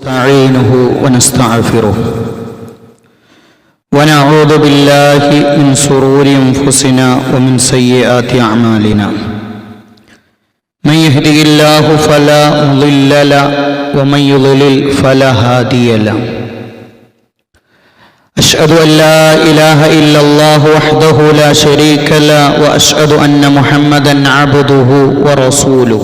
نستعينه ونستغفره ونعوذ بالله من شرور أنفسنا ومن سيئات أعمالنا من يهده الله فلا مضل له ومن يضلل فلا هادي له أشهد أن لا إله إلا الله وحده لا شريك له وأشهد أن محمدا عبده ورسوله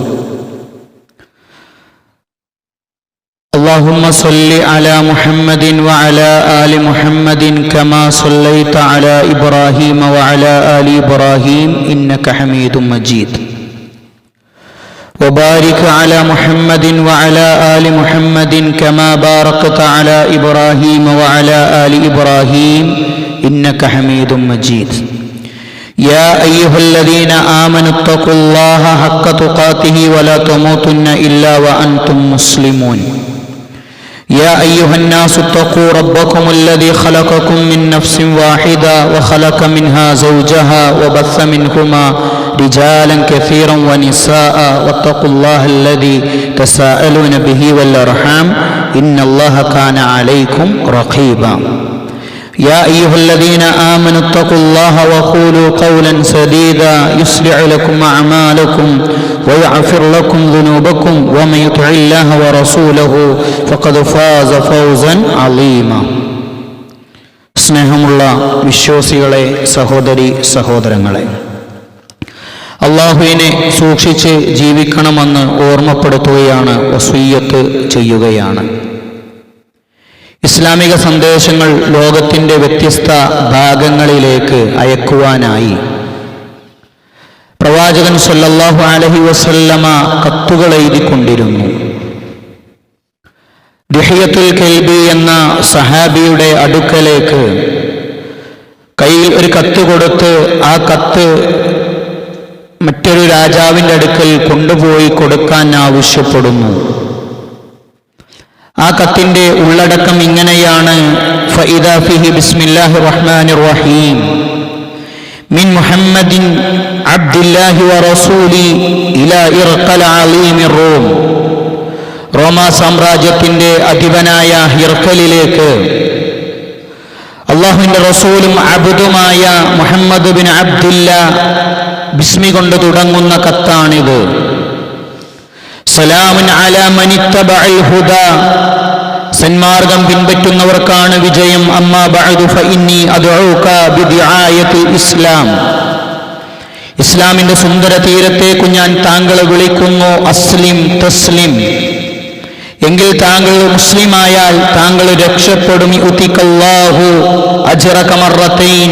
اللهم صل على محمد وعلى آل محمد كما صليت على إبراهيم وعلى آل إبراهيم إنك حميد مجيد وبارك على محمد وعلى آل محمد كما باركت على إبراهيم وعلى آل إبراهيم إنك حميد مجيد يا أيها الذين آمنوا اتقوا الله حق تقاته ولا تموتن إلا وأنتم مسلمون يا أيها الناس اتقوا ربكم الذي خلقكم من نفس واحدة وخلق منها زوجها وبث منهما رجالا كثيرا ونساء واتقوا الله الذي تساءلون به والأرحام إن الله كان عليكم رقيبا يا أيها الذين آمنوا اتقوا الله وقولوا قولا سديدا يصلح لكم أعمالكم ويغفر لكم ذنوبكم ومن يطع الله ورسوله فقد فاز فوزا عظيما സ്നേഹമുള്ള വിശ്വാസികളെ, സഹോദരി സഹോദരങ്ങളെ, അള്ളാഹുവിനെ സൂക്ഷിച്ച് ജീവിക്കണമെന്ന് ഓർമ്മപ്പെടുത്തുകയാണ്, വസിയ്യത്ത് ചെയ്യുകയാണ്. ഇസ്ലാമിക സന്ദേശങ്ങൾ ലോകത്തിൻ്റെ വ്യത്യസ്ത ഭാഗങ്ങളിലേക്ക് അയക്കുവാനായി പ്രവാചകൻ സല്ലല്ലാഹു അലൈഹി വസല്ലമ കത്തുകൾ എഴുതിക്കൊണ്ടിരുന്നു. ദിഹിയത്തുൽ കൽബി എന്ന സഹാബിയുടെ അടുക്കലേക്ക് കയ്യിൽ ഒരു കത്ത് കൊടുത്ത് ആ കത്ത് മറ്റൊരു രാജാവിൻ്റെ അടുക്കൽ കൊണ്ടുപോയി കൊടുക്കാൻ ആവശ്യപ്പെടുന്നു. ആ കത്തിൻ്റെ ഉള്ളടക്കം ഇങ്ങനെയാണ്: ഫഇദാ ഫിഹി ബിസ്മില്ലാഹിർ റഹ്മാനിർ റഹീം മിൻ മുഹമ്മദിൻ അബ്ദില്ലാഹി വറസൂലി ഇലാ ഇർഖൽ അലീമിർ റൂം. റോമാ സാമ്രാജ്യത്തിൻ്റെ അധിപനായ ഹിർഖലിലേക്ക് അള്ളാഹുവിൻ്റെ റസൂലും അബ്ദുമായ മുഹമ്മദ് ബിൻ അബ്ദില്ല ബിസ്മി കൊണ്ട് തുടങ്ങുന്ന കത്താണിത്. സലാമുൻ അലാ മനിത്തബഅൽ ഹുദാ, സന്മാർഗം പിൻപറ്റുന്നവർക്കാണ് വിജയം. അമ്മാ ബഅദു ഫഇന്നി അദ്ഉക ബിദിആയത്തിൽ ഇസ്ലാം, ഇസ്ലാമിന്റെ സുന്ദര തീരത്തേക്കു ഞാൻ താങ്കളെ വിളിക്കുന്നു. അസ്ലിം തസ്ലിം, എങ്കിൽ താങ്കൾ മുസ്ലിമായാൽ താങ്കൾ രക്ഷപ്പെടും. യുതികല്ലാഹു അജ്റക മർറതൈൻ,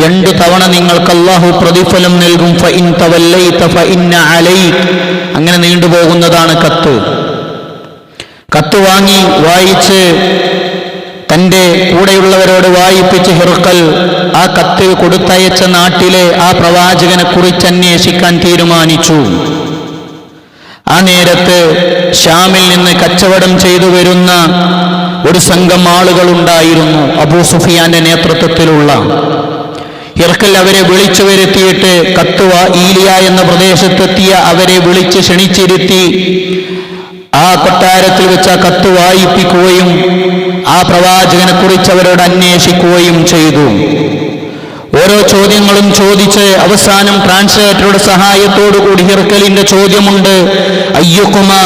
രണ്ടു തവണ നിങ്ങൾക്ക് അല്ലാഹു പ്രതിഫലം നൽകും. ഫഇൻ തവല്ലൈത ഫഇന്ന അലൈക, അങ്ങനെ നീണ്ടുപോകുന്നതാണ് കത്ത്. കത്ത് വാങ്ങി വായിച്ച് തൻ്റെ കൂടെയുള്ളവരോട് വായിപ്പിച്ച് ഹിർഖൽ ആ കത്ത് കൊടുത്തയച്ച നാട്ടിലെ ആ പ്രവാചകനെ കുറിച്ച് അന്വേഷിക്കാൻ തീരുമാനിച്ചു. ആ നേരത്ത് ഷാമിൽ നിന്ന് കച്ചവടം ചെയ്തു വരുന്ന ഒരു സംഘം ആളുകളുണ്ടായിരുന്നു, അബൂ സുഫിയാന്റെ നേതൃത്വത്തിലുള്ള. ഹിർഖൽ അവരെ വിളിച്ചു വരുത്തിയിട്ട് കത്തുവ ഈലിയ എന്ന പ്രദേശത്തെത്തിയ അവരെ വിളിച്ച് ക്ഷണിച്ചിരുത്തി ആ കൊട്ടാരത്തിൽ വെച്ച് ആ കത്ത് വായിപ്പിക്കുകയും ആ പ്രവാചകനെ കുറിച്ച് അവരോട് അന്വേഷിക്കുകയും ചെയ്തു. ഓരോ ചോദ്യങ്ങളും ചോദിച്ച് അവസാനം ട്രാൻസ്ലേറ്ററുടെ സഹായത്തോടു കൂടി ഹിർഖലിന്റെ ചോദ്യമുണ്ട്: അയ്യുകുമാ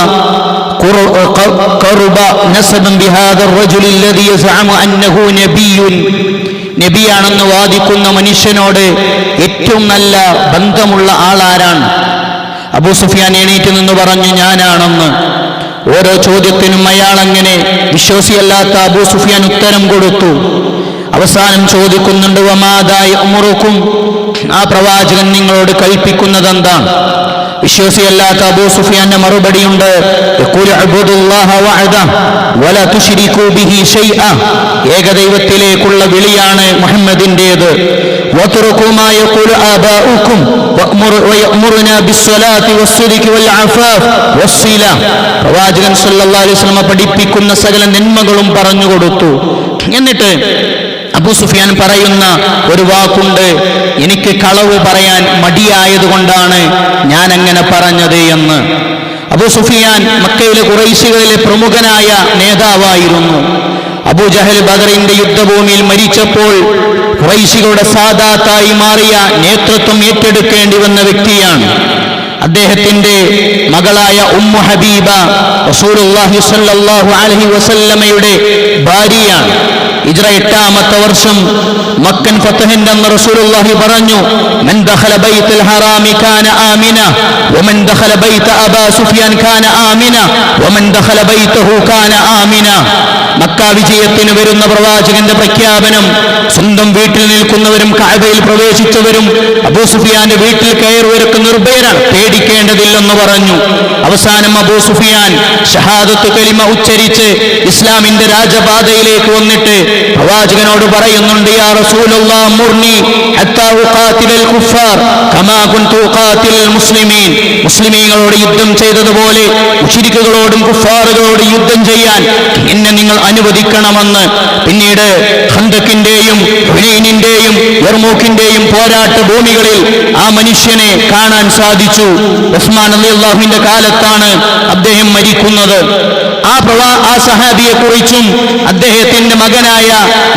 ഖറുബ നസബൻ ബിഹാദർ റജുലി അല്ലദീ യസ്അമു അന്നഹു നബിയ്യുൻ, നബിയാണെന്ന് വാദിക്കുന്ന മനുഷ്യനോട് ഏറ്റവും നല്ല ബന്ധമുള്ള ആളാരാണ്? അബൂ സുഫിയാൻ എണീറ്റ് നിന്ന് പറഞ്ഞു, ഞാനാണെന്ന്. ഓരോ ചോദ്യത്തിനും അയാൾ അങ്ങനെ വിശ്വാസിയല്ലാത്ത അബൂ സുഫിയാൻ ഉത്തരം കൊടുത്തു. അവസാനം ചോദിക്കുന്നുണ്ട്, വമാദാ യഅ്മുറുക്കും, ആ പ്രവാചകൻ നിങ്ങളോട് കൽപ്പിക്കുന്നത് എന്താണ്? വിശ്വാസിയല്ലാത്ത അബൂ സുഫിയാന്റെ മറുപടിയുണ്ട്, യഖൂലു അബ്ദുല്ലാഹ വഅദ വലാ തുശ്രികൂ ബിഹി ശൈഅ, ഏകദൈവത്തിലേക്കുള്ള വിളിയാണ് മുഹമ്മദിന്റേത്. വതുറുകൂ മാ യഖൂലു ആബാഉക്കും വയഅ്മുറുനാ ബിസ്സലാത്തി വസ്സിദ്ഖി വൽ അഫാഫ് വസ്സില, പ്രവാചകൻ സല്ലല്ലാഹു അലൈഹി വസല്ലം പഠിപ്പിക്കുന്ന സകല നന്മകളും പറഞ്ഞു കൊടുത്തു. എന്നിട്ട് അബൂ സുഫിയാൻ പറയുന്ന ഒരു വാക്കുണ്ട്, എനിക്ക് കളവ് പറയാൻ മടിയായതുകൊണ്ടാണ് ഞാൻ അങ്ങനെ പറഞ്ഞത് എന്ന്. അബൂ സുഫിയാൻ മക്കയിലെ ഖുറൈശികളിലെ പ്രമുഖനായ നേതാവായിരുന്നു. അബൂജഹൽ ബദറിന്റെ യുദ്ധഭൂമിയിൽ മരിച്ചപ്പോൾ ഖുറൈശികളുടെ സാദാത്തായി മാറിയ നേതൃത്വം ഏറ്റെടുക്കേണ്ടി വന്ന വ്യക്തിയാണ്. അദ്ദേഹത്തിന്റെ മകളായ ഉമ്മു ഹബീബ റസൂലുള്ളാഹി സ്വല്ലല്ലാഹു അലൈഹി വസല്ലമയുടെ ഭാര്യയാണ്. ഹിജ്റ 8-ാമത്തെ വർഷം മക്കൻ ഫതഹിന്റെ അന്ന് റസൂലുള്ളാഹി പറഞ്ഞു, മൻ ദഖല ബൈത്തുൽ ഹറാമി കാന ആമിന വമൻ ദഖല ബൈത അബാ സുഫിയാൻ കാന ആമിന വമൻ ദഖല ബൈതഹു കാന ആമിന. മക്ക വിജയത്തിന് വരുന്ന പ്രവാചകന്റെ പ്രഖ്യാപനം, സ്വന്തം വീട്ടിൽ നിൽക്കുന്നവരും കഅബയിൽ പ്രവേശിച്ചവരും അബൂ സുഫിയാന്റെ വീട്ടിൽ കയറുവരക്ക് നിർഭയരാണ്, പേടിക്കേണ്ടതില്ലെന്ന് പറഞ്ഞു. അവസാനം അബൂ സുഫിയാൻ ഷഹാദത്ത് കലിമ ഉച്ചരിച്ച് ഇസ്ലാമിന്റെ രാജപാതയിലേക്ക് വന്നിട്ട് പ്രവാചകനോട് പറയുന്നുണ്ട്, യാ റസൂലല്ലാഹ് മുർനി ഹത്താ ഉഖാതിലൽ കുഫാർ കമാ കുൻതു ഉഖാതിലൽ മുസ്ലിമീൻ. മുസ്ലിമീങ്ങളോട് യുദ്ധം ചെയ്തതുപോലെ മുശ്രിക്കുകളോടും കുഫാറുകളോട് യുദ്ധം ചെയ്യാൻ എന്നെ നിങ്ങൾ അനുവദിക്കണമെന്ന്. പിന്നീട് ഖന്തക്കിന്റെയും ഹുനൈനിന്റെയും യർമൂക്കിന്റെയും പോരാട്ട ഭൂമികളിൽ ആ മനുഷ്യനെ കാണാൻ സാധിച്ചു. ഉസ്മാൻ റളിയല്ലാഹുവിന്റെ കാലത്താണ് അദ്ദേഹം മരിക്കുന്നത്. ആ സഹാബിയെ കുറിച്ചും അദ്ദേഹത്തിന്റെ മകനായ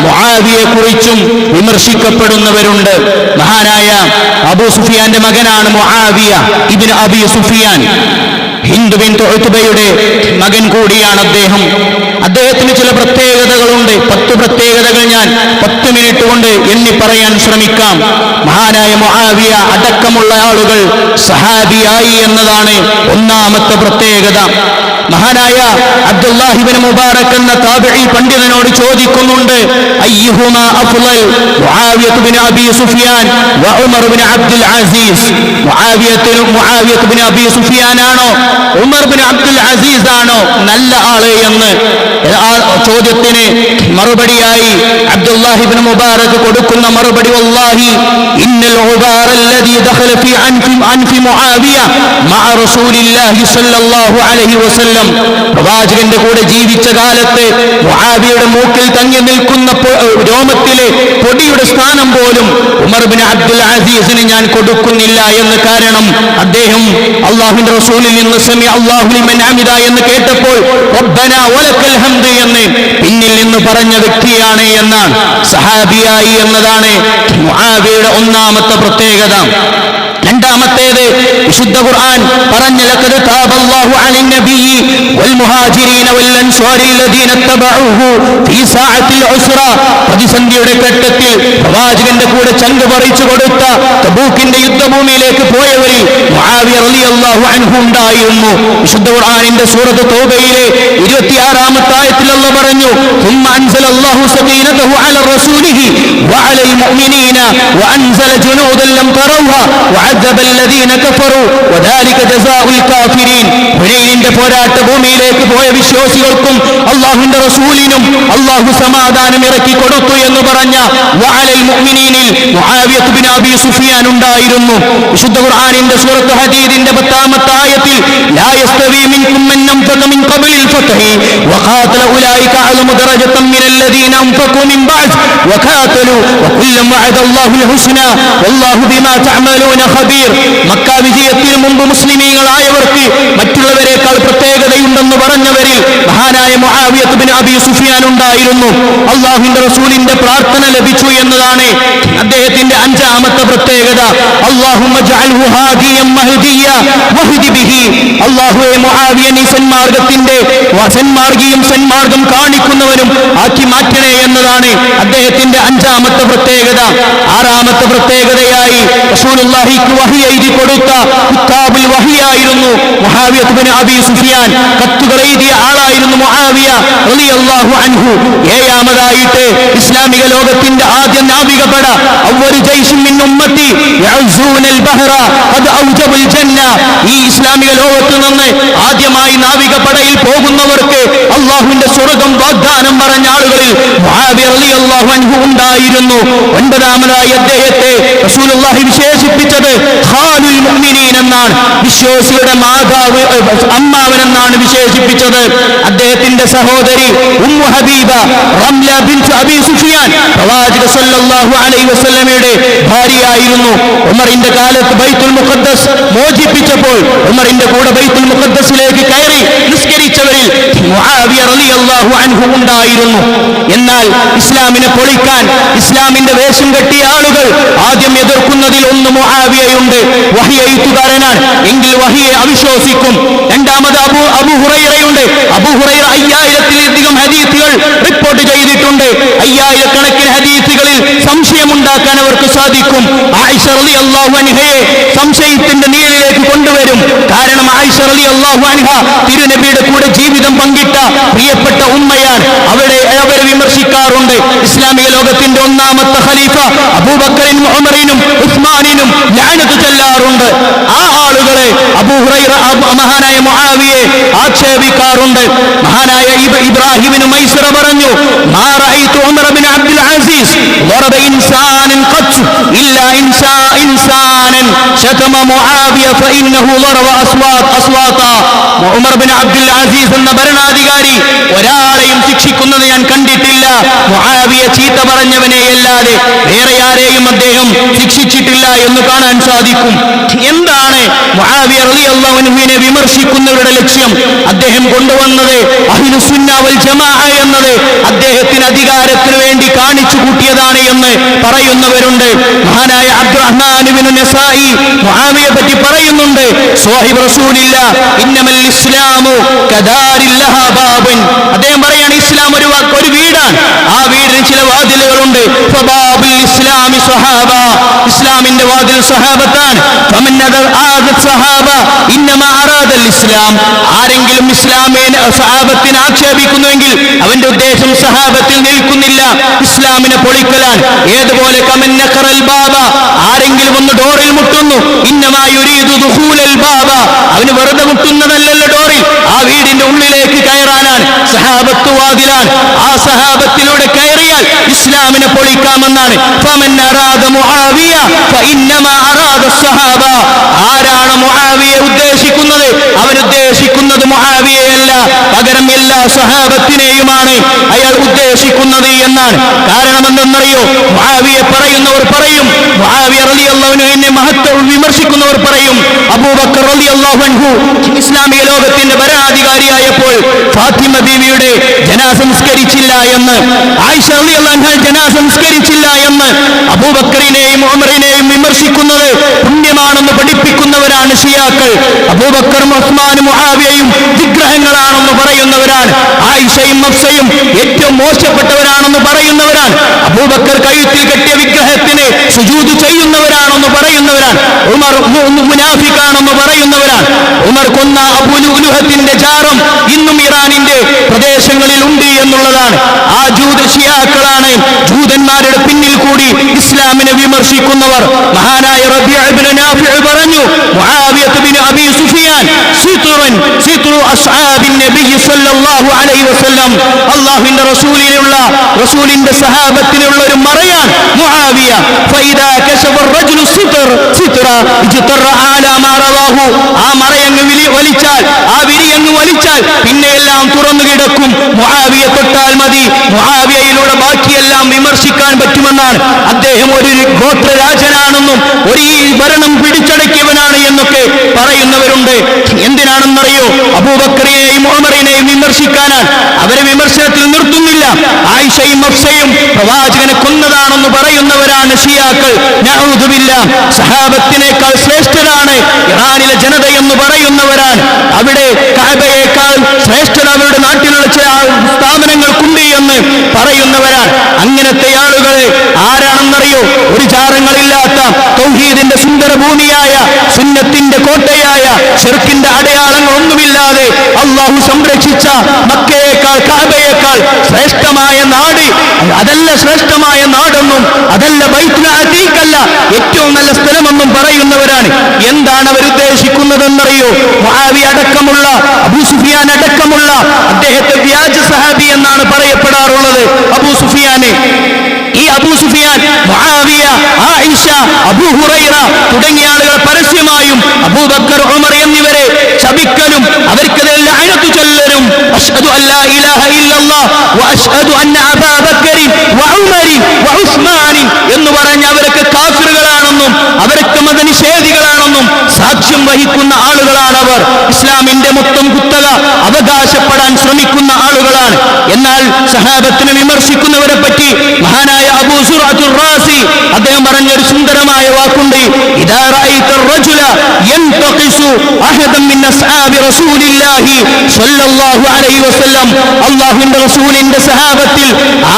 മുആവിയെ കുറിച്ചും വിമർശിക്കപ്പെടുന്നവരുണ്ട്. മഹാനായ അബൂ സുഫിയാന്റെ മകനാണ് മുആവിയ ഇബ്നു അബി സുഫിയാൻ. ഹിന്ദ് ബിൻത് ഉത്ബയുടെ മകൻ കൂടിയാണ് അദ്ദേഹം. അദ്ദേഹത്തിന് ചില പ്രത്യേകതകളുണ്ട്. 10 പ്രത്യേകതകൾ ഞാൻ 10 മിനിറ്റ് കൊണ്ട് എണ്ണി പറയാൻ ശ്രമിക്കാം. മഹാനായ മുആവിയ അടക്കമുള്ള ആളുകൾ സഹാബിയായി എന്നതാണ് ഒന്നാമത്തെ പ്രത്യേകത. മഹാനായ അബ്ദുല്ലാഹി ഇബ്നു മുബാറക് എന്ന താബിഈ പണ്ഡിതനോട് ചോദിക്കുന്നുണ്ട്, അയ്യുഹുമാ അഫ്ളൽ മുആവിയ ഇബ്നു അബി സുഫിയാൻ വ ഉമർ ഇബ്നു അബ്ദുൽ അസീസ്. മുആവിയ ഇബ്നു അബി സുഫിയാൻ ആണോ ഉമർ ഇബ്നു അബ്ദുൽ അസീസ് ആണോ നല്ല ആള് എന്ന് ആ ചോദ്യത്തിന് മറുപടിയായി അബ്ദുല്ലാഹി ഇബ്നു മുബാറക് കൊടുക്കുന്ന മറുപടി, വല്ലാഹി ഇന്നൽ ഉബാറ അല്ലദീ ദഖല ഫീ അൻഫി മുആവിയ മഅ റസൂലില്ലാഹി സ്വല്ലല്ലാഹു അലൈഹി വസല്ലം. പ്രവാചകന്റെ കൂടെ ജീവിച്ച കാലത്ത് മുആവിയയുടെ മൂക്കിൽ തങ്ങി നിൽക്കുന്ന രോമത്തിലെ പൊടിയുടെ സ്ഥാനം പോലും ഉമർ ഇബ്നു അബ്ദുൽ അസീസിന് ഞാൻ കൊടുക്കുന്നില്ല എന്ന്. കാരണം അദ്ദേഹം അല്ലാഹുവിന്റെ റസൂലിൽ നിന്ന് സമി അല്ലാഹു ലിമൻ ഹമിദ എന്ന് കേട്ടപ്പോൾ റബ്ബനാ വലക്കൽ ഹംദ് എന്ന് പിന്നിൽ നിന്ന് പറഞ്ഞ വ്യക്തിയാണ് എന്നാണ്. സഹാബിയായി എന്നതാണ് മുആവിയയുടെ ഒന്നാമത്തെ പ്രത്യേകത. രണ്ടാമത്തേത്, വിശുദ്ധ ഖുർആൻ പറഞ്ഞ ലഖദ് താബല്ലാഹു അലൻ നബിയ്യി വൽ മുഹാജിരീന വൽ അൻസ്വാരി അല്ലദീന തബഉഹു ഫീ സഅത്തിൽ ഉസ്റ. പ്രതിസന്ധിയുടെ ഘട്ടത്തിൽ പ്രവാചകന്റെ കൂടെ ചങ്ക് പറിച്ചു കൊടുത്ത തബൂക്കിന്റെ യുദ്ധഭൂമിയിലേക്ക് പോയവരിൽ മുആവിയ റളിയല്ലാഹു അൻഹു ഉണ്ടായിരുന്നു. വിശുദ്ധ ഖുർആനിന്റെ സൂറത്ത് തൗബയിലെ 26-ാമത്തെ ആയത്തിൽ അല്ലാഹു പറഞ്ഞു, ثم أنزل الله سكينته على رسوله وعلى المؤمنين وأنزل جنودا لم تروها وعذب الذين كفروا وذلك جزاء الكافرين. ഹുനൈനിന്റെ പോരാട്ട ഭൂമിയിലേക്ക് പോയ വിശ്വാസികൾക്കും അല്ലാഹുവിന്റെ റസൂലിനും അല്ലാഹു സമാധാനം ഇറക്കി കൊടുത്തു എന്ന് പറഞ്ഞ വഅലൽ മുഅ്മിനീനിൽ മുആവിയ ഇബ്നു അബി സുഫിയാൻ ഉണ്ടായിരുന്നു. വിശുദ്ധ ഖുർആനിന്റെ സൂറത്ത് ഹദീദിന്റെ 10-ാമത്തെ ആയത്തിൽ ലാ യസ്തവി മിൻകും മൻ അൻഫഖ മിൻ ഖബ്ലിൽ ഫത്ഹി വഖാതല ഉലൈക അഅലമു ദറജതൻ മിനല്ലദീന അൻഫഖു മിൻ ബഅദ് വഖാതലു വകുല്ലം വഅദല്ലാഹുൽ ഹുസ്നാ വല്ലാഹു ബിമാ തഅമലൂന ഖബീർ. മക്ക വിജയത്തിന് മുമ്പ് മുസ്ലിമീങ്ങളായവർക്ക് മറ്റുള്ളവരെക്കാൾ പ്രത്യേകതയുണ്ടെന്ന് പറഞ്ഞവരിൽ മഹാനായ മുആവിയ ഇബ്നു അബി സുഫിയാൻ ഉണ്ടായിരുന്നു. അല്ലാഹുവിന്റെ റസൂലിന്റെ പ്രാർത്ഥന ലഭിച്ചു എന്നതാണ് അദ്ദേഹത്തിന്റെ 5-ാമത്തെ പ്രത്യേകത. അല്ലാഹുമ്മ ജഅൽഹു ഹാദിയൻ മഹ്ദിയ വഹ്ദി ബിഹി. അല്ലാഹുവേ മുആവിയ നീ സന്മാർഗിയും സന്മാർഗം കാണിക്കുന്നവരും ആക്കി മാറ്റണേ എന്നതാണ് അദ്ദേഹത്തിന്റെ 5-ാമത്തെ പ്രത്യേകത. 6-ാമത്തെ പ്രത്യേകതയായി റസൂലുള്ളാഹിക്ക് വഹി എഴുതി കൊടുത്ത കിതാബുൽ വഹിയായിരുന്നു മുആവിയ ഇബ്നു അബി സുഫിയാൻ. കത്തുകൾ എഴുതിയ ആളായിരുന്നു മുആവിയ റളിയല്ലാഹു അൻഹു. 7-ാമതായിട്ട് ഇസ്ലാമിക ലോകത്തിന്റെ ആദ്യ നാവികപട അവ്വലു ജയ്ശിൻ മിൻ ഉമ്മത്തി യഅ്സൂനൽ ബഹ്റ ഖദ് ഔജബുൽ ജന്ന. ഈ ഇസ്ലാമിക ലോകത്ത് നിന്ന് ആദ്യമായി നാവികപടയിൽ പോകുന്നവർക്ക് അല്ലാഹുവിന്റെ സ്വർഗ്ഗം വാഗ്ദാനം പറഞ്ഞ ആളുകളിൽ മുആവിയ റളിയല്ലാഹു അൻഹു ഉണ്ടായിരുന്നു. ഒൻപതാമതായി അദ്ദേഹത്തെ റസൂലുള്ളാഹി വിശേഷിപ്പിച്ചത് ഖാലുൽ മുഅ്മിനീൻ എന്നാണ്. വിശ്വാസിയുടെ മാതാവ് അമ്മാവനെന്നാണ് വിശേഷിപ്പിച്ചത്. അദ്ദേഹത്തിന്റെ സഹോദരി ഉമ്മു ഹബീബ റംല ബിൻത് അബീ സുഫിയാൻ പ്രവാചക സല്ലല്ലാഹു അലൈഹി വസല്ലമയുടെ ഭാര്യയായിരുന്നു. ഉമറിന്റെ കാലത്ത് ബൈത്തുൽ മുഖദ്ദസ് മോചിപ്പിച്ചപ്പോൾ ഉമറിന്റെ കൂടെ ബൈത്തുൽ മുഖദ്ദസിലേക്ക് കയറി നിസ്കരിച്ചവരിൽ മുആവിയ റളിയല്ലാഹു അൻഹു ഉണ്ടായിരുന്നു. എന്നാൽ ഇസ്ലാമിനെ പൊളിക്കാൻ ഇസ്ലാമിന്റെ വേഷം കെട്ടിയ ആളുകൾ ആദ്യം എതിർക്കുന്നതിൽ ഒന്ന് മുആവിയയുണ്ട്. വഹി എഴുത്തുകാരനാണ് എങ്കിൽ വഹിയെ അവിശ്വസിക്കും. രണ്ടാമത് അബൂ ഹുറൈറയുണ്ട്. അബൂ ഹുറൈറ 5000-ലധികം ഹദീസുകൾ റിപ്പോർട്ട് ചെയ്തിട്ടുണ്ട്. 5000-കണക്കിന് ഹദീസുകളിൽ സംശയമുണ്ടാക്കാൻ അവർക്ക് സാധിക്കും. ആയിഷ റളിയല്ലാഹു അൻഹയെ സംശയത്തിന്റെ നീളിലേക്ക് കൊണ്ടുവരും. കാരണം ആയിഷ റളിയല്ലാഹു അൻഹ തിരുനബിയുടെ കൂടെ ജീവിതം പങ്കിട്ട പ്രിയപ്പെട്ട ഉമ്മയാണ്. അവരെ വിമർശിക്കാറുണ്ട്. ഇസ്ലാമിക ലോകത്തിന്റെ ഒന്നാമത്തെ ഖലീഫ അബൂബക്കറിനും ഉമറിനും ഉസ്മാനിനും ലഅനത്ത് ചൊല്ലാറുണ്ട്. ആ ആളുകളെ അബൂ ഹുറൈറ മഹാനായ മുആവിയെ ആക്ഷേപിക്കാറുണ്ട്. മഹാനായ ഇബ്രാഹിം മൈസറ പറഞ്ഞു, മാ റഅയ്തു ഉമർ ഇബ്നു അബ്ദുൽ അസീസ് ضرب انسان قط الا انسانا شتم معاويه فانه ضرب اصواتا. ഉമർ ഇബ്നു അബ്ദുൽ അസീസ് എന്ന ഭരണാധികാരി ഒരാളെയും ശിക്ഷിക്കുന്നത് ഞാൻ കണ്ടിട്ടില്ല. മുആവിയ ചീത്ത പറഞ്ഞവനെയല്ലാതെ വേറെ ആരെയും അദ്ദേഹം ശിക്ഷിച്ചിട്ടില്ല എന്ന് കാണാൻ സാധിക്കും. എന്താണ് മുആവിയ റളിയല്ലാഹു അൻഹുവിനെ വിമർശിക്കുന്നവരുടെ ലക്ഷ്യം? അദ്ദേഹം കൊണ്ടുവന്നത് അഹ്ലുസുന്ന വൽ ജമാഅ എന്നത് അദ്ദേഹത്തിന് അധികാരത്തിന് വേണ്ടി കാണിച്ചു കൂട്ടിയതാണ് എന്ന് പറയുന്നവരുണ്ട്. മഹാനായ അബ്ദുറഹ്മാൻ ഇബ്നു നസായി മുആവിയെ പറ്റി പറയുന്നുണ്ട്, സ്വഹിബ് റസൂലില്ല ഇന്നമൽ ഇസ്ലാമു കദാരിൽ ലഹാ ബാബൻ. അദ്ദേഹം പറയാണ്, ഇസ്ലാം ഒരു വീടാണ്. ആ വീടിന് ചില വാതിലുകളുണ്ട്. ഫബാബുൽ ഇസ്ലാമി സ്വഹാബ, ഇസ്ലാമിന്റെ വാതിൽ സ്വഹാബത്താണ്. ഫമൻ ആദ സ്വഹാബ ഇന്നമാ അറാദൽ ഇസ്ലാം, ആരെങ്കിലും ഇസ്ലാമിനെ സ്വഹാബത്തിനെ ആക്ഷേപിക്കുന്നുവെങ്കിൽ അവന്റെ ഉദ്ദേശം സ്വഹാബത്തിൽ നിൽക്കുന്നില്ല, ഇസ്ലാമിനെ പൊളിക്കലാണ്. ഏതുപോലെ കമൻ നഖറൽ ബാബ, ആരെങ്കിലും ഒന്ന് ഡോറിൽ മുട്ടുന്നു, ഇന്നമാ യുരീദു ദുഖൂലൽ ബാബ, അവന് വെറുതെ മുട്ടുന്നതല്ലല്ലോ ഡോറിൽ, ആ വീടിന്റെ ഉള്ളിലേക്ക് കയറാനാണ്. സഹാബത്ത് വാതിലാണ്, ആ സഹാബത്തിലൂടെ കയറിയാൽ ഇസ്ലാമിനെ പൊളിക്കാമെന്നാണ്. ഫമൻ അറാദ മുആവിയ ഫഇന്നമാ അറാദ സ്വഹാബ, ആരാണ് മുആവിയെ ഉദ്ദേശിക്കുന്നത് അവൻ ഉദ്ദേശിക്കുന്നത് മുആവിയയല്ല, പകരം എല്ലാ സ്വഹാബത്തിനെയുമാണ് അയാൾ ഉദ്ദേശിക്കുന്നത് എന്നാണ്. കാരണം എന്തെന്നറിയോ? മുആവിയെ പറയുന്നവർ പറയും, മുആവിയ റളിയല്ലാഹു അൻഹുവിനെ മഹത്വം വിമർശിക്കുന്നവർ പറയും, അബൂബക്കർ റളിയല്ലാഹു അൻഹു ഇസ്ലാമിക ലോകത്തിന്റെ ഭരണാധികാരിയായപ്പോൾ ഫാത്തിമ ബീവിയുടെ ജനാസ സംസ്കരിച്ചില്ല എന്ന്, ആയിഷ റളിയല്ലാഹു അൻഹ ജനാസ സംസ്കരിച്ചില്ല എന്ന് അബൂബക്കറിനെയും ഉമറിനെയും വിമർശിക്കുന്നത് പുണ്യമാണെന്ന് പഠിപ്പിക്കുന്നവരാണ് ഷിയാക്കൾ. അബൂബക്കറും ഉസ്മാനും മുആവിയയും വിഗ്രഹങ്ങളാണെന്ന് പറയുന്നവരാണ്. ആയിഷയും ഹഫ്സയും ഏറ്റവും മോശപ്പെട്ടവരാണെന്ന് പറയുന്നവരാണ്. അബൂബക്കർ കഴുത്തിൽ കെട്ടിയ വിഗ്രഹത്തിന് സുജൂദ് ചെയ്യുന്നവരാണെന്ന് പറയുന്നവരാണ്. ഉമർ മുനാഫിക്കാണെന്ന് പറയുന്നവരാണ്. ഉമർ കൊന്ന അബൂ ലുഅലുഅത്തിന്റെ ജാറം ഇന്നും ഇറാനിന്റെ പ്രദേശങ്ങളിൽ ഉണ്ട് എന്നുള്ളതാണ്. ആ ഷിയാക്കളാണ് ജൂതന്മാരുടെ പിന്നിൽ കൂടി ഇസ്ലാമിനെ വിമർശിക്കുന്നവർ. മഹാനായ റബീഅ ഇബ്നു നാഫിഅ് പറഞ്ഞു, മുആവിയ ഇബ്നു അബീ സുഫിയാൻ സിത്റു അസ്ഹാബിൻ നബി സല്ലല്ലാഹു അലൈഹി വസല്ലം, അല്ലാഹുവിന്റെ റസൂലിന്റെ സഹാബത്തിനുള്ള ഒരു മറയാണ് മുആവിയ. ഫൈദാ കശഫ الرجل സിത്റ ഇജ്തറ അലാ മാ റവാഹു, ആ മറയങ്ങ് വലിച്ചാൽ, ആ വിരിയങ്ങ് വലിച്ചാൽ പിന്നെ എല്ലാം തുറന്നു കിടക്കും. മുആവിയ തൊട്ടാൽ മതി, മുആവിയയിലൂടെ ബാക്കിയെല്ലാം വിമർശിക്കാൻ പറ്റുമെന്നാണ്. അദ്ദേഹം ഒരു ഗോത്രരാജനാണെന്നും ഒരു ഭരണം പിടിച്ചടക്കിയവനാണ് എന്നൊക്കെ പറയുന്നവരുണ്ട്. എന്തിനാണെന്നറിയോ? അബൂബക്കറിനെയും ഉമറിനെയും വിമർശിക്കാനാണ്. അവരെ വിമർശനത്തിൽ നിർത്തുന്നില്ല. ആയിഷയും ഹഫ്സയും പ്രവാചകനെ കൊന്നതാണെന്ന് പറയുന്നവരാണ് ഷിയാക്കൾ. നഊദു ബില്ലാഹ്. സഹാബത്തിനേക്കാൾ ശ്രേഷ്ഠരാണ് ഇറാനിലെ ജനതയെന്ന് പറയുന്നവരാണ്. അവിടെ കഅബയേക്കാൾ ശ്രേഷ്ഠത അവരുടെ നാട്ടിലുള്ള ചില സ്ഥാപനങ്ങൾക്കുണ്ട് എന്ന് പറയുന്നവരാണ്. അങ്ങനത്തെ ആളുകളെ ആരാണെന്നറിയോ? ഒരു ചാരങ്ങളില്ലാത്ത തൗഹീദിന്റെ സുന്ദര ഭൂമിയായ, സുന്നത്തിന്റെ കോട്ടയായ, ശിർക്കിന്റെ അടയാളങ്ങളൊന്നുമില്ലാതെ അല്ലാഹു സംരക്ഷിച്ച മക്കയേക്കാൾ കഅബയേക്കാൾ ശ്രേഷ്ഠമായ നാട് അതല്ല, ശ്രേഷ്ഠമായ നാടെന്നും അതല്ല, ബൈത്തുൽ അതീഖല്ല ഏറ്റവും നല്ല സ്ഥലമെന്നും പറയുന്നവരാണ്. എന്താണ് അവർ ഉദ്ദേശിക്കുന്നതെന്നറിയോ? മുആവിയ അടക്കമുള്ള, അബൂ സുഫിയാൻ അടക്കമുള്ള അദ്ദേഹത്തെ വ്യാജ സഹാബി എന്നാണ് പറയപ്പെടുന്നത്. തുടങ്ങിയ ആളുകൾ പരസ്യമായും അബൂബക്കർ, ഉമർ എന്നിവരെ ശപിക്കലും അവർക്കെതിരെ ലഅനത്ത് ചൊല്ലലും അശ്ഹദു അല്ലാ ഇലാഹ ഇല്ലല്ലാഹ് വ അശ്ഹദു അന്ന അബാ ബക്കരി വ ഉമരി വ ഉസ്മാനി എന്ന് പറഞ്ഞ അവരൊക്കെ കാഫിറുകളാണെന്നും അവരൊക്കെ മതനിഷേധികളാണെന്നും സാക്ഷ്യം വഹിക്കുന്ന ആളുകളാണവർ. ഇസ്ലാമിന്റെ മൊത്തം കുത്തക അവകാശപ്പെടാൻ ശ്രമിക്കുന്ന ആളുകളാണ്. എന്നാൽ സഹാബത്തിനെ വിമർശിക്കുന്നവരെ പറ്റി മഹാനായ അബൂ സുറഅത്തുർ റാസി അദ്ദേഹം പറഞ്ഞൊരു സുന്ദരമായ വാക്കുണ്ട്. ഇദാ റഅയ്ത الرجل ينتقص احدا من اصحاب رسول الله صلى الله عليه وسلم അല്ലാഹുവിന്റെ റസൂലിന്റെ സഹാബത്തിൽ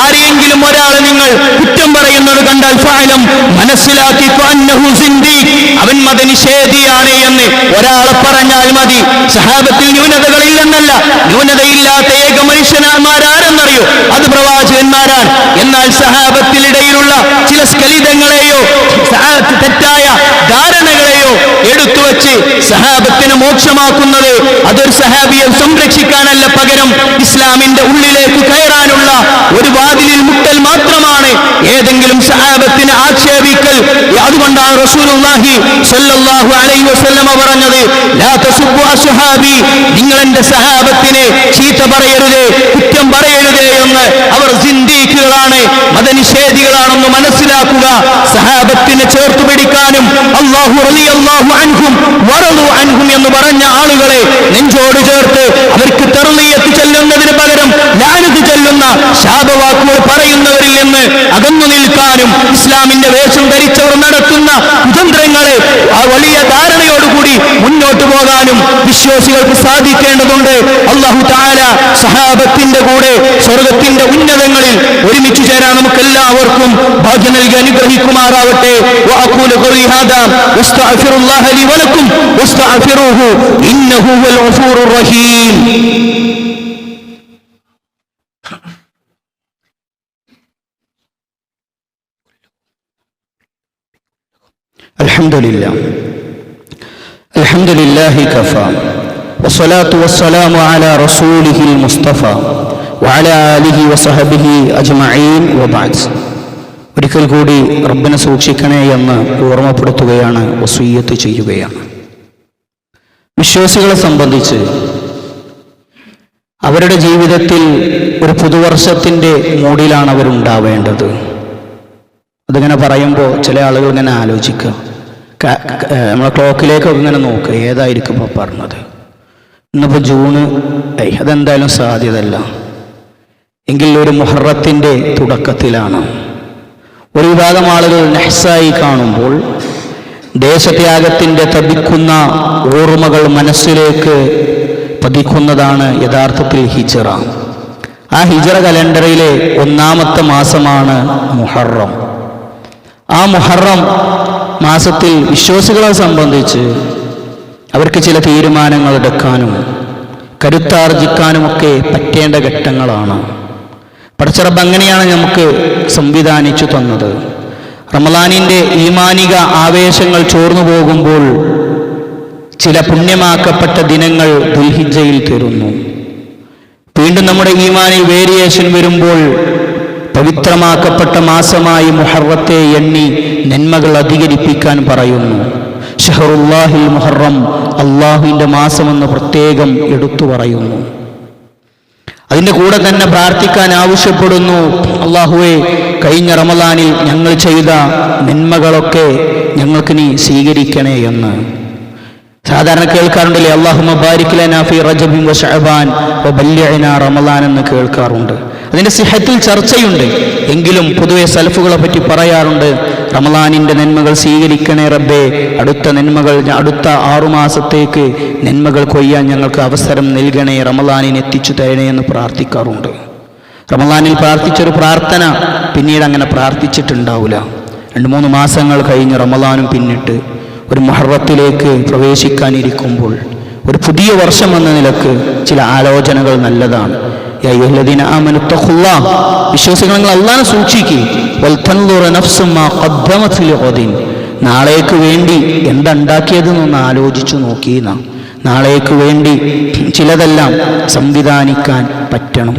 ആരെങ്കിലും ഒരാളെ നിങ്ങൾ കുറ്റം പറയുന്നത് കണ്ടാൽ ഫഅലം മനസ്സിലാക്കിക്കോ അന്നഹു സിന്ദീഖ്, അവൻ മതനിഷേധിയാണ് എന്ന് ഒരാളെ പറഞ്ഞാൽ മതി. സഹാബത്തിൽ ന്യൂനതകളില്ലെന്നല്ല, ന്യൂനതയില്ലാത്ത ഏക മനുഷ്യന്മാരാരെന്നറിയോ? അത് പ്രവാചകന്മാരാണ്. എന്നാൽ സഹാബത്തിനിടയിലുള്ള ചില സ്ഖലിതങ്ങളെയോ തെറ്റായ ധാരണകളെയോ എടുത്തുവച്ച് സഹാബത്തിന് മോക്ഷമാക്കുന്നത് അതൊരു സഹാബിയെ സംരക്ഷിക്കാനല്ല, പകരം ഇസ്ലാമിന്റെ ഉള്ളിലേക്ക് കയറാനുള്ള ഒരു വാതിലിൽ മുട്ടൽ മാത്രമാണ് ഏതെങ്കിലും സഹാബത്തിനെ ആക്ഷേപിക്കൽ. അതുകൊണ്ടാണ് റസൂലുള്ളാഹി സ്വല്ലല്ലാഹു അലൈഹി വസല്ലമ പറഞ്ഞത്, ലാ തസുബ്ബു അസ്ഹാബി, നിങ്ങൾ എന്റെ സഹാബത്തിനെ ചീത്ത പറയരുത്, കുറ്റം പറയരുത് എന്ന്. അവർ സിന്ദീഖുകളാണ്, മതനിഷേധികളാണെന്ന് മനസ്സിലാക്കുക. സഹാബത്തിനെ ചേർത്തു പിടിക്കാനും അല്ലാഹു റളിയല്ലാഹു അൻഹും വറളു അൻഹും എന്ന് പറഞ്ഞ ആളുകളെ നെഞ്ചോട് ചേർത്ത് അവർക്ക് തർളിയത്ത് ചെല്ലുന്നതിന് പകരം ലാനത്ത് ചെല്ലുന്ന ശാപവാക്കുകൾ പറയുന്നവരിൽ നിന്ന് അകന്നു നിൽക്കാനും ഇസ്ലാമിന്റെ വേഷം ധരിച്ചവർ നടത്തുന്ന കുതന്ത്രങ്ങളെ ആ വലിയ ധാരണയോടുകൂടി മുന്നോട്ട് പോകാനും വിശ്വാസികൾക്ക് സാധിക്കേണ്ടതുണ്ട്. അല്ലാഹു തആല സഹാബത്തിന്റെ കൂടെ സ്വർഗത്തിന്റെ ഉന്നതങ്ങളിൽ ഒരുമിച്ച് ചേരാൻ നമുക്ക് എല്ലാവർക്കും ഭാഗ്യം നൽകി അനുഗ്രഹിക്കുമാറാവട്ടെ. വഅഖൂലു ഖൗലി ഹാദാ വസ്തഗ്ഫിറുല്ലാഹ ലി വലക്കും വസ്തഗ്ഫിറൂഹു ഇന്നഹു ഹുവൽ ഗഫൂറുർ റഹീം. അൽഹംദുലില്ലാഹ് അൽഹംദുലില്ലാഹി കഫാ വസ്സലാത്തു വസ്സലാമു അലാ റസൂലിഹിൽ മുസ്തഫ വഅലാ ആലിഹി വസഹബിഹി അജ്മഈൻ വബഅദ്. ഒരിക്കൽ കൂടി റബ്ബിനെ സൂക്ഷിക്കണേ എന്ന് ഓർമ്മപ്പെടുത്തുകയാണ്, വസിയ്യത്ത് ചെയ്യുകയാണ്. വിശ്വാസികളെ സംബന്ധിച്ച് അവരുടെ ജീവിതത്തിൽ ഒരു പുതുവർഷത്തിൻ്റെ മൂഡിലാണ് അവരുണ്ടാവേണ്ടത്. അതിങ്ങനെ പറയുമ്പോൾ ചില ആളുകൾ ഇങ്ങനെ ആലോചിക്കുക, നമ്മളെ ക്ലോക്കിലേക്കൊക്കെ ഇങ്ങനെ നോക്കുക, ഏതായിരിക്കും ഇപ്പോൾ പറഞ്ഞത്, ഇന്നിപ്പോൾ ജൂണ്, അതെന്തായാലും സാധ്യതയല്ല, എങ്കിൽ ഒരു മുഹറത്തിൻ്റെ തുടക്കത്തിലാണ്. ഒരു വിഭാഗം ആളുകൾ നഹ്സായി കാണുമ്പോൾ ദേശത്യാഗത്തിൻ്റെ തപിക്കുന്ന ഓർമ്മകൾ മനസ്സിലേക്ക് പതിക്കുന്നതാണ് യഥാർത്ഥത്തിൽ ഹിജ്റ. ആ ഹിജ്റ കലണ്ടറിലെ ഒന്നാമത്തെ മാസമാണ് മുഹറം. ആ മുഹറം മാസത്തിൽ വിശ്വാസികളെ സംബന്ധിച്ച് അവർക്ക് ചില തീരുമാനങ്ങൾ എടുക്കാനും കരുത്താർജിക്കാനുമൊക്കെ പറ്റേണ്ട ഘട്ടങ്ങളാണ്. പടച്ചറബ് അങ്ങനെയാണ് നമുക്ക് സംവിധാനിച്ചു തന്നത്. റമളാനിൻ്റെ ഈമാനിക ആവേശങ്ങൾ ചോർന്നു പോകുമ്പോൾ ചില പുണ്യമാക്കപ്പെട്ട ദിനങ്ങൾ ദുൽഹിജ്ജയിൽ തരുന്നു. വീണ്ടും നമ്മുടെ ഈമാനിൽ വേരിയേഷൻ വരുമ്പോൾ പവിത്രമാക്കപ്പെട്ട മാസമായി മുഹറത്തെ എണ്ണി നന്മകൾ അധികരിപ്പിക്കാൻ പറയുന്നു. ഷഹറുല്ലാഹിൽ മുഹറം, അള്ളാഹുവിൻ്റെ മാസമെന്ന് പ്രത്യേകം എടുത്തു പറയുന്നു. അതിൻ്റെ കൂടെ തന്നെ പ്രാർത്ഥിക്കാൻ ആവശ്യപ്പെടുന്നു, അള്ളാഹുവേ, കഴിഞ്ഞ റമളാനിൽ ഞങ്ങൾ ചെയ്ത നന്മകളൊക്കെ ഞങ്ങൾക്ക് നീ സ്വീകരിക്കണേ എന്ന്. സാധാരണ കേൾക്കാറുണ്ടല്ലേ, അല്ലാഹുമ്മ ബാരിക് ലനാ ഫീ റജബിൻ വ ശഅബാൻ വ ബല്ലിഅനാ റമളാൻ എന്ന് കേൾക്കാറുണ്ട്. അതിൻ്റെ സിഹത്തിൽ ചർച്ചയുണ്ട്. എങ്കിലും പൊതുവെ സലഫുകളെ പറ്റി പറയാറുണ്ട്, റമളാനിൻ്റെ നന്മകൾ സ്വീകരിക്കണേ റബ്ബേ, അടുത്ത നന്മകൾ, അടുത്ത 6 മാസത്തേക്ക് നന്മകൾ കൊയ്യാൻ ഞങ്ങൾക്ക് അവസരം നൽകണേ, റമളാനിന് എത്തിച്ചു തരണേ എന്ന് പ്രാർത്ഥിക്കാറുണ്ട്. റമളാനിൽ പ്രാർത്ഥിച്ചൊരു പ്രാർത്ഥന പിന്നീട് അങ്ങനെ പ്രാർത്ഥിച്ചിട്ടുണ്ടാവില്ല. 2-3 മാസങ്ങൾ കഴിഞ്ഞ് റമളാനും പിന്നിട്ട് ഒരു മുഹറത്തിലേക്ക് പ്രവേശിക്കാനിരിക്കുമ്പോൾ ഒരു പുതിയ വർഷം എന്ന നിലക്ക് ചില ആലോചനകൾ നല്ലതാണ്. യാ അയ്യുഹല്ലദീന ആമനു തഖുല്ലാഹ്, വിശ്വാസികൾ നിങ്ങൾ അല്ലാഹനെ സൂക്ഷിക്കുക. വൽതൻദുറ നഫ്സും മാ ഖദ്ദമത് ലിഗദിൻ, നാളേക്ക് വേണ്ടി എന്തുണ്ടാക്കിയതെന്നൊന്ന് ആലോചിച്ചു നോക്കിയെന്ന. നാളേക്ക് വേണ്ടി ചിലതെല്ലാം സംവിധാനിക്കാൻ പറ്റണം.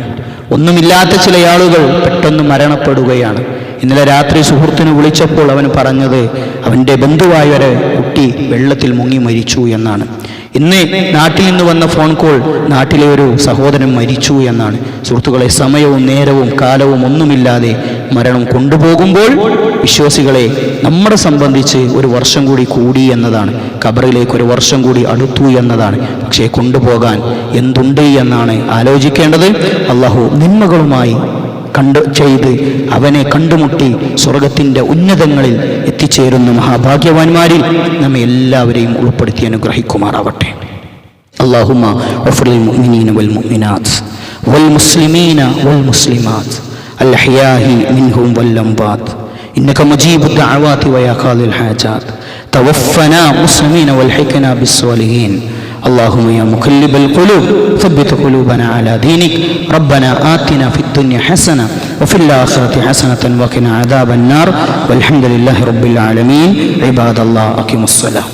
ഒന്നുമില്ലാത്ത ചില ആളുകൾ പെട്ടെന്ന് മരണപ്പെടുകയാണ്. ഇന്നലെ രാത്രി സുഹൃത്തിനെ വിളിച്ചപ്പോൾ അവൻ പറഞ്ഞത്, അവൻ്റെ ബന്ധുവായ ഒരു കുട്ടി വെള്ളത്തിൽ മുങ്ങി മരിച്ചു എന്നാണ്. ഇന്ന് നാട്ടിൽ നിന്ന് വന്ന ഫോൺ കോൾ നാട്ടിലെ ഒരു സഹോദരൻ മരിച്ചു എന്നാണ്. സുഹൃത്തുക്കളെ, സമയവും നേരവും കാലവും ഒന്നുമില്ലാതെ മരണം കൊണ്ടുപോകുമ്പോൾ വിശ്വാസികളെ നമ്മളെ സംബന്ധിച്ച് ഒരു വർഷം കൂടി എന്നതാണ്, ഖബറിലേക്ക് ഒരു വർഷം കൂടി അടുത്തു എന്നതാണ്. പക്ഷേ കൊണ്ടുപോകാൻ എന്തുണ്ട് എന്നാണ് ആലോചിക്കേണ്ടത്. അല്ലാഹു നിന്മകളുമായി ചെയ്ത് അവനെ കണ്ടുമുട്ടി സ്വർഗത്തിൻ്റെ ഉന്നതങ്ങളിൽ എത്തിച്ചേരുന്ന മഹാഭാഗ്യവാന്മാരിൽ നമ്മെ എല്ലാവരെയും ഉൾപ്പെടുത്തി അനുഗ്രഹിക്കുമാറാവട്ടെ. അല്ലാഹുമ്മ ഗഫിറിൽ മുഅ്മിനീന വൽ മുഅ്മിനാത്ത് വൽ മുസ്ലിമീന വൽ മുസ്ലിമാത്ത് അൽ അഹ്യാഇ മിൻഹും വൽ അംവാത്ത് ഇന്നക മുജീബു ദഅവാതി വയാ ഖാദിൽ ഹാജാത്ത് തവഫനാ മുസ്ലിമീന വൽഹിഖ്നാ ബിസ്സാലിഹീൻ. اللهم يا مقلب القلوب ثبت قلوبنا على دينك. ربنا آتنا في الدنيا حسنة وفي الآخرة حسنة وقنا عذاب النار. والحمد لله رب العالمين. عباد الله أقيموا الصلاة.